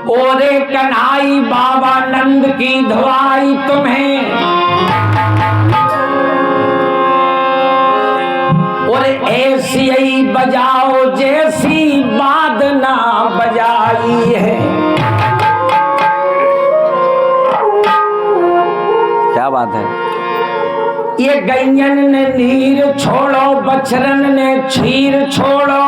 ओरे कन्हाई बाबा नंद की धुआई तुम्हें, और ऐसी ही बजाओ जैसी बादना बजाई है। क्या बात है। ये गैयन ने नीर छोड़ो, बछरन ने छीर छोड़ो,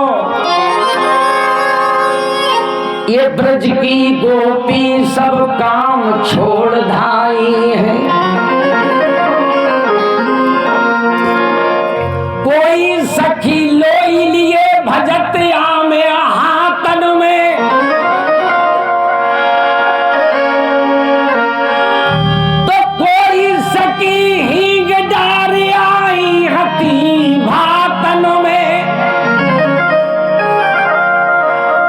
ये ब्रज की गोपी सब काम छोड़ धाई है। कोई सखी लोई लिए भजत आमे हाथन में, तो कोई सखी हींग डार आई हती भातन में,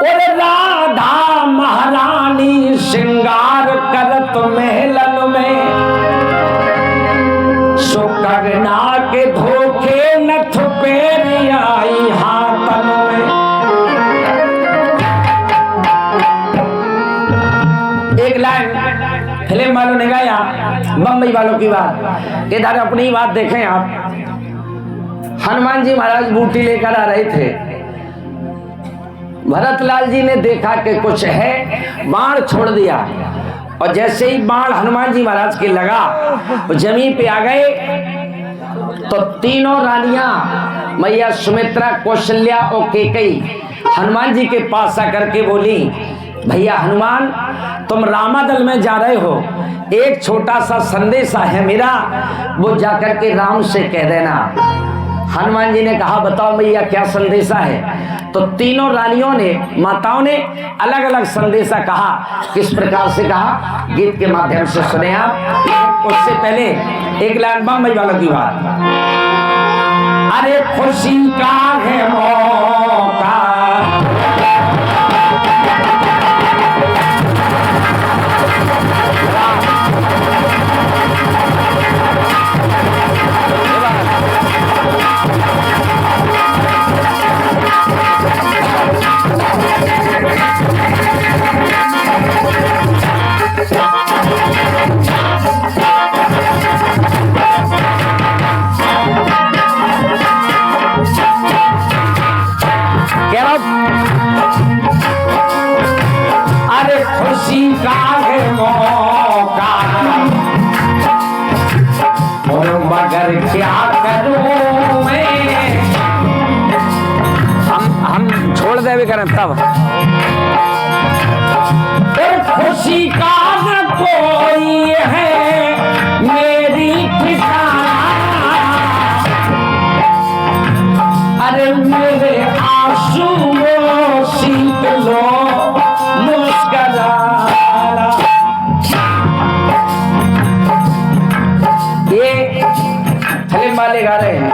और राधा महारानी श्रृंगार करत महलन में, सुकगना के धोखे नथ पैर आई हाथन में। एक लाइन फिल्म वालों ने गाया, बम्बई वालों की बात, इधर अपनी बात देखें आप। हनुमान जी महाराज बूटी लेकर आ रहे थे, भरतलाल जी ने देखा कि कुछ है, बाण छोड़ दिया, और जैसे ही बाण हनुमान जी महाराज के लगा, वो जमीन पे आ गए, तो तीनों रानियां मैया सुमित्रा, कौशल्या और केकई हनुमान जी के पास आकर के बोली, भैया हनुमान, तुम रामादल में जा रहे हो, एक छोटा सा संदेशा है मेरा, वो जाकर के राम से कह देना। हनुमान जी ने कहा, बताओ मैया क्या संदेशा है। तो तीनों रानियों ने, माताओं ने अलग अलग संदेशा कहा। किस प्रकार से कहा, गीत के माध्यम से सुने आप। उससे पहले एक लाइन बम्बई वालों की बात। अरे खुशी का है मौका, अरे खुशी का है मौका, और मगर क्या करूं मैं, हम छोड़ दे भी करें तब। खुशी का न कोई है मेरी ठिकाना, अरे मेरे आंसुओं सीख लो मुस्कुराना। ये फिल्म वाले गा रहे हैं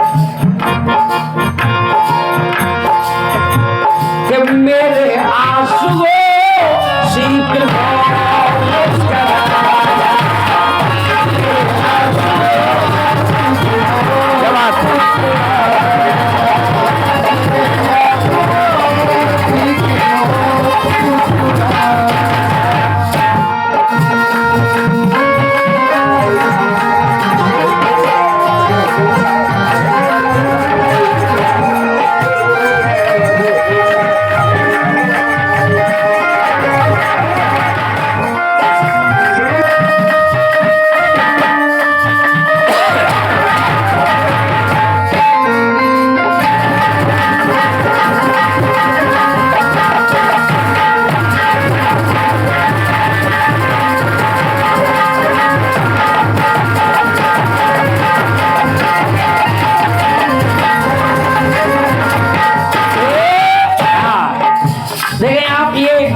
कि मेरे आंसुओं सीख लो मुस्कुराना। क्या बात है।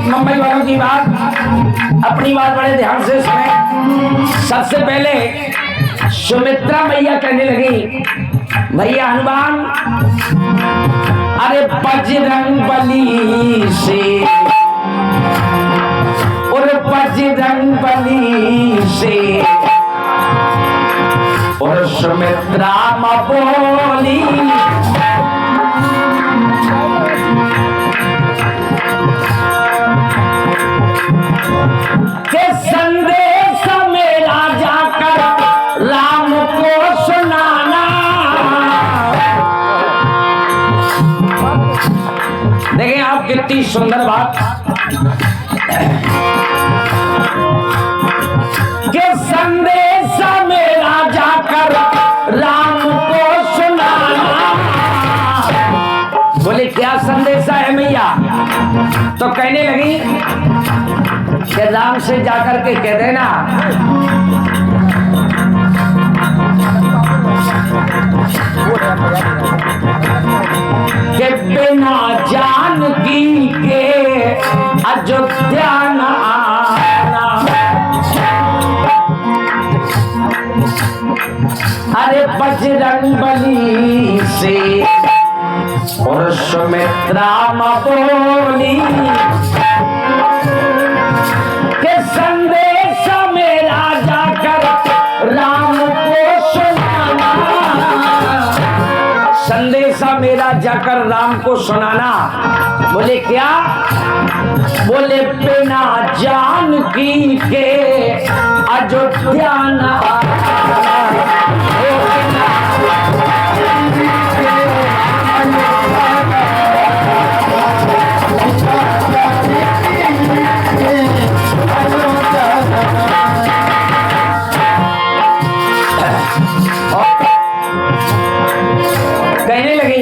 मुंबई वालों की बात, अपनी बात बड़े ध्यान से सुने। सबसे पहले सुमित्रा मैया कहने लगी, भैया हनुमान, अरे बजरंग बली से, और बजरंग बली से, और सुमित्रा मां बोली, देखें आप कितनी सुंदर बात कि संदेशा मेरा जाकर राम को सुनाना। बोले क्या संदेशा है मैया? तो कहने लगी कि राम से जाकर के कह देना कि बिना जानकी के अयोध्या न आना। अरे बजरंग बली से और सुमित्रा बोली के संदेश मेरा जाकर राम को सुनाना। संदेशा मेरा जाकर राम को सुनाना। बोले क्या? बोले बिना जानकी के अयोध्या न कहने लगी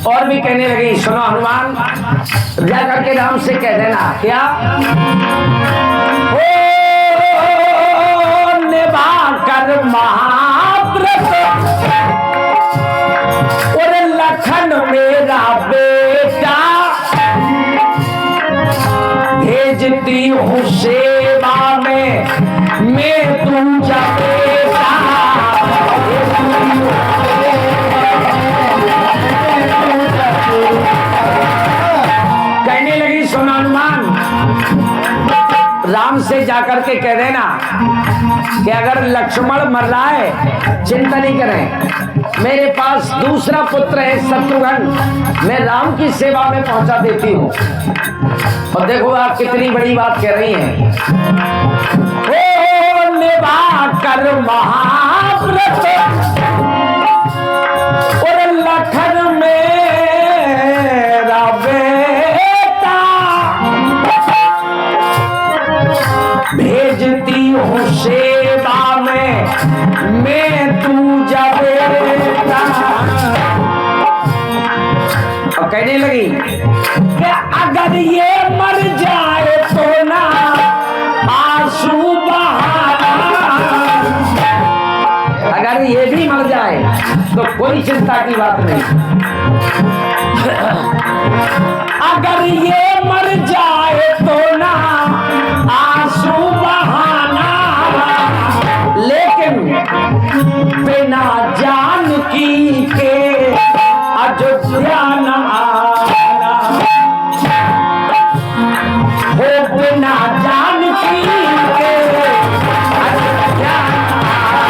और भी कहने लगी सुनो हनुमान जाकर के राम से कह देना क्या? ओ निभा कर महाव्रत और लखन मेरा बेटा भेजती हूँ सेवा में मैं तुझा बेटा। कहने लगी सुनो हनुमान राम से जाकर के कह देना कि अगर लक्ष्मण मर रहा है चिंता नहीं करें, मेरे पास दूसरा पुत्र है शत्रुघ्न, मैं राम की सेवा में पहुंचा देती हूँ। और देखो आप कितनी बड़ी बात कह रही हैं। ओ निभा कर महाव्रत और लखन मेरा बेटा भेजती हूँ सेवा में मैं तुझा बेटा। और कहने लगी कि अगर ये मर जाए तो ना आंसू बहाना। अगर ये भी मर जाए तो कोई चिंता की बात नहीं। अगर ये मर जाए तो ना आंसू बहाना, लेकिन बिना जानकी के अयोध्या न आना। हो बिना जानकी के अयोध्या न आना।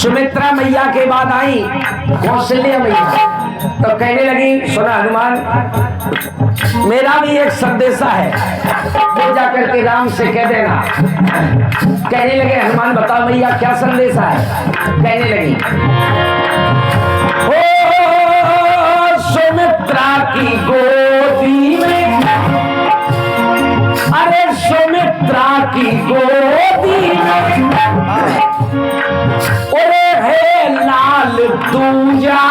सुमित्रा मैया के बाद आई कौशल्या मैया, तो कहने लगी सुना हनुमान, मेरा भी एक संदेशा है, तो जाकर के राम से कह देना। कहने लगे हनुमान बताओ मैया क्या संदेशा है। कहने लगी ओ सुमित्रा की गोदी में, अरे सुमित्रा की गोदी में अरे है लाल दूजा,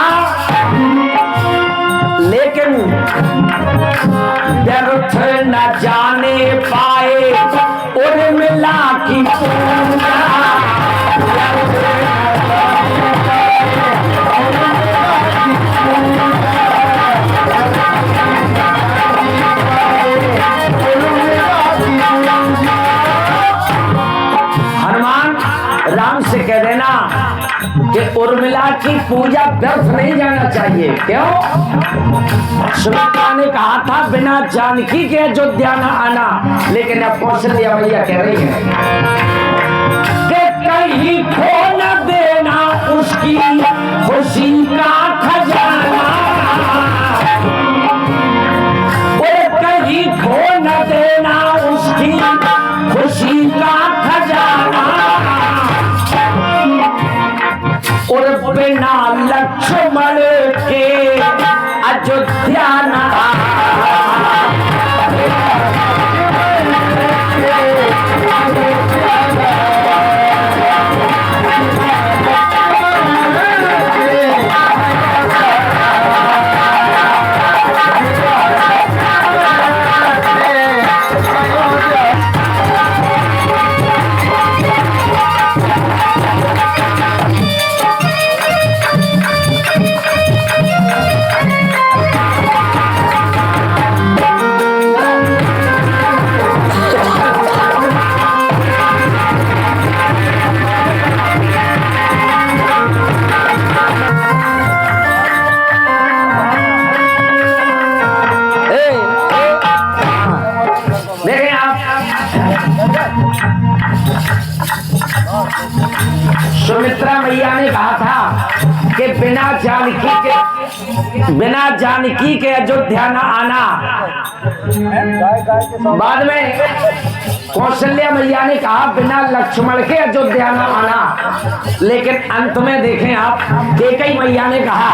लेकिन व्यर्थ न जाने पाए उर्मिला की पूजा। हनुमान राम से कह देना कि उर्मिला की पूजा व्यर्थ नहीं जाना चाहिए। क्यों? सुमित्रा ने कहा था बिना जानकी के अयोध्या न आना, लेकिन अब कौशल्या मैया कह रही है कि कहीं खो न देना उसकी खुशी का खजाना, कहीं खो न देना उसकी खुशी का खजाना, और बिना लक्ष्मण के अयोध्या न सुमित्रा मैया ने कहा था कि बिना जानकी के अयोध्या न आना। बाद में कौशल्या मैया ने कहा बिना लक्ष्मण के अयोध्या न आना, लेकिन अंत में देखें आप कैकेयी मैया ने कहा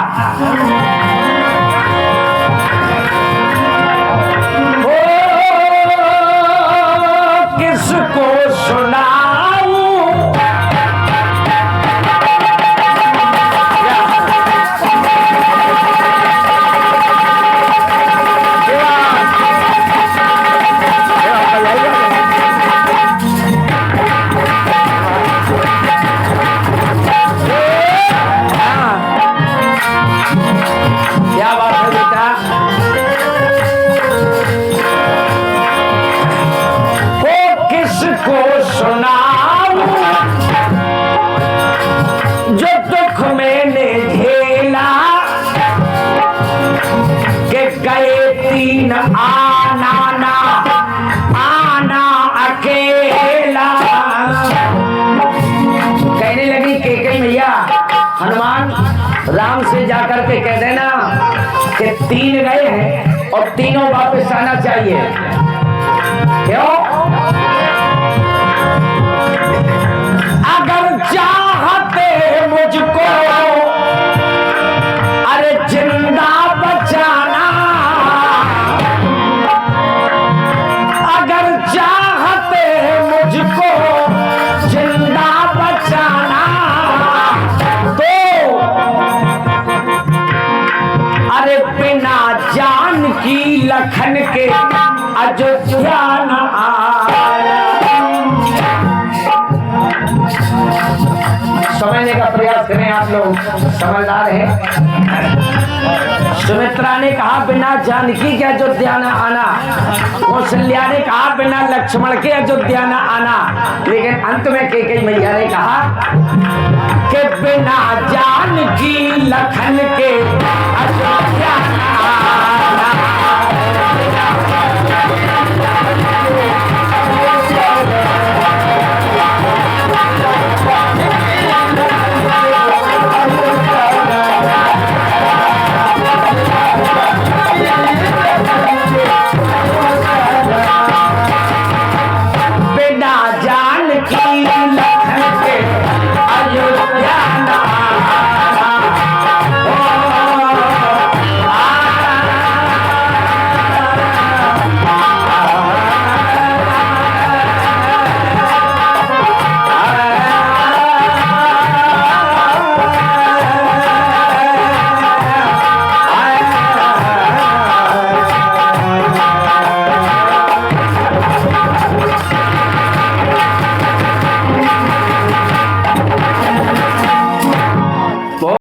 किसको सुनाऊं जो दुख मैंने झेला के गए 3 आना ना आना अकेला। कहने लगी कैकेयी मैया हनुमान राम से जाकर के कह देना कि 3 गए हैं और तीनों वापस आना चाहिए। क्यों? अगर चाहते मुझको अरे जिंदा बचाना, अगर चाहते मुझको जिंदा बचाना, तो अरे बिना जानकी लखन के अयोध्या न आया। समझने का प्रयास करें, आप लोग समझदार हैं। सुमित्रा ने कहा बिना जानकी के अयोध्या न आना, कौशल्या ने कहा बिना लक्ष्मण के अयोध्या न आना, लेकिन अंत में कैकेयी मैया ने कहा कि बिना जानकी लखन के अयोध्या न आना।